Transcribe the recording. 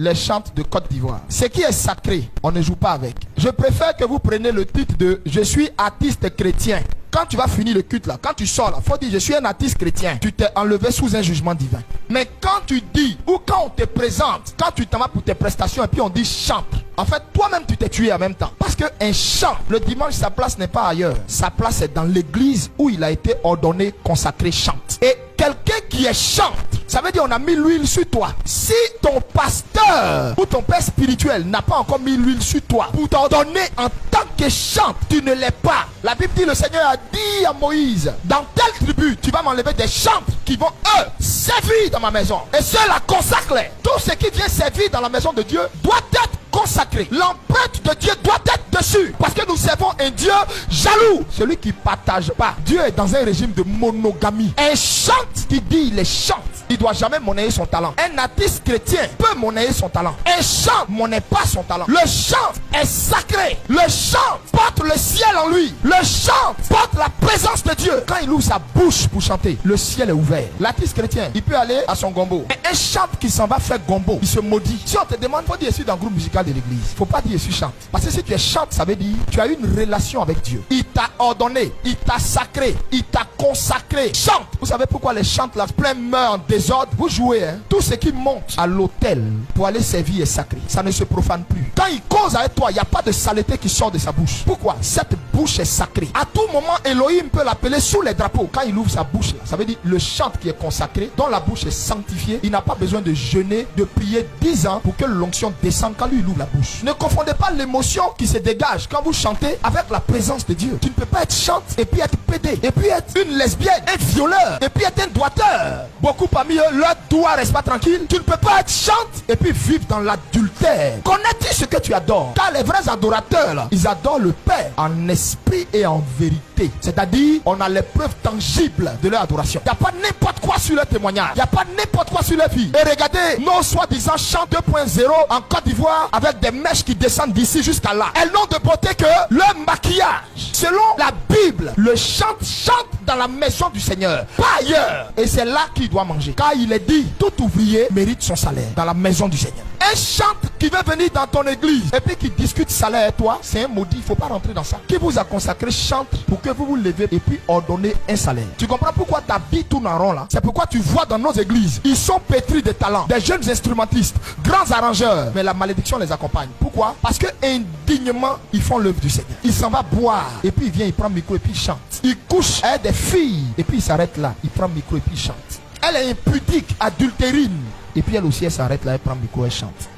les chantes de Côte d'Ivoire. Ce qui est sacré, on ne joue pas avec. Je préfère que vous preniez le titre de « Je suis artiste chrétien ». Quand tu vas finir le culte là, quand tu sors là, faut dire je suis un artiste chrétien. Tu t'es enlevé sous un jugement divin. Mais quand tu dis, ou quand on te présente, quand tu t'en vas pour tes prestations et puis on dit chante, en fait toi-même tu t'es tué en même temps. Parce qu'un chant, le dimanche sa place n'est pas ailleurs. Sa place est dans l'église où il a été ordonné, consacré, chante. Et quelqu'un qui est chante, ça veut dire on a mis l'huile sur toi. Si ton pasteur ou ton père spirituel n'a pas encore mis l'huile sur toi pour t'ordonner en tant que chante, tu ne l'es pas. La Bible dit, le Seigneur a dit à Moïse, dans telle tribu, tu vas m'enlever des chantres qui vont, eux, servir dans ma maison. Et ceux-là consacrent-les. Tout ce qui vient servir dans la maison de Dieu doit être consacré. L'empreinte de Dieu doit être dessus. Parce que nous servons un Dieu jaloux. Celui qui ne partage pas. Dieu est dans un régime de monogamie. Un chante qui dit il est chante, il ne doit jamais monnayer son talent. Un artiste chrétien peut monnayer son talent. Un chant ne monnaie pas son talent. Le chant est sacré. Le chant porte le ciel en lui. Le chant porte la présence de Dieu. Quand il ouvre sa bouche pour chanter, le ciel est ouvert. L'artiste chrétien, il peut aller à son gombo. Mais un chant qui s'en va faire gombo, il se maudit. Si on te demande, il faut dire je suis dans le groupe musical de l'église. Il ne faut pas dire je suis chante. Parce que si tu es chante, ça veut dire tu as une relation avec Dieu. Il t'a ordonné, il t'a sacré, il t'a consacré. Chante. Vous savez pourquoi les chantes là, plein meurent en désordre? Vous jouez, hein? Tout ce qui monte à l'autel pour aller servir est sacré. Ça ne se profane plus. Quand il cause avec toi, il n'y a pas de saleté qui sort de sa bouche. Pourquoi? Cette bouche est sacrée. À tout moment, Elohim peut l'appeler sous les drapeaux. Quand il ouvre sa bouche là, ça veut dire le chant qui est consacré, dont la bouche est sanctifiée, il n'a pas besoin de jeûner, de prier 10 ans pour que l'onction descende quand lui il ouvre la bouche. Ne confondez pas l'émotion qui se dégage quand vous chantez avec la présence de Dieu. Tu ne peux pas être chante et puis être pédé, et puis être une lesbienne, un violeur, et puis être un doigteur. Beaucoup parmi eux, leur doigt reste pas tranquille. Tu ne peux pas être chante et puis vivre dans l'adultère. Connais-tu ce que tu adores? Car les vrais adorateurs là, ils adorent le Père en esprit et en vérité. C'est-à-dire, on a les preuves tangibles de leur adoration. Il n'y a pas n'importe quoi sur leur témoignage. Il n'y a pas n'importe quoi sur leur vie. Et regardez, nos soi-disant chants 2.0 en Côte d'Ivoire avec des mèches qui descendent d'ici jusqu'à là. Elles n'ont de beauté que leur maquillage. Selon la Bible, le chante dans la maison du Seigneur, pas ailleurs. Et c'est là qu'il doit manger. Car il est dit, tout ouvrier mérite son salaire dans la maison du Seigneur. Un chante qui veut venir dans ton église et puis qui discute salaire avec toi, c'est un maudit, il ne faut pas rentrer dans ça. Qui vous a consacré chante pour que vous vous levez et puis ordonnez un salaire. Tu comprends pourquoi ta vie tourne en rond là? C'est pourquoi tu vois dans nos églises, ils sont pétris de talents, des jeunes instrumentistes, grands arrangeurs, mais la malédiction les accompagne. Pourquoi? Parce que indignement, ils font l'œuvre du Seigneur. Il s'en va boire et puis il vient, il prend le micro et puis il chante. Il couche avec des filles et puis il s'arrête là, il prend le micro et puis il chante. Elle est impudique, adultérine. Et puis elle aussi, elle s'arrête là, elle prend le micro, elle chante.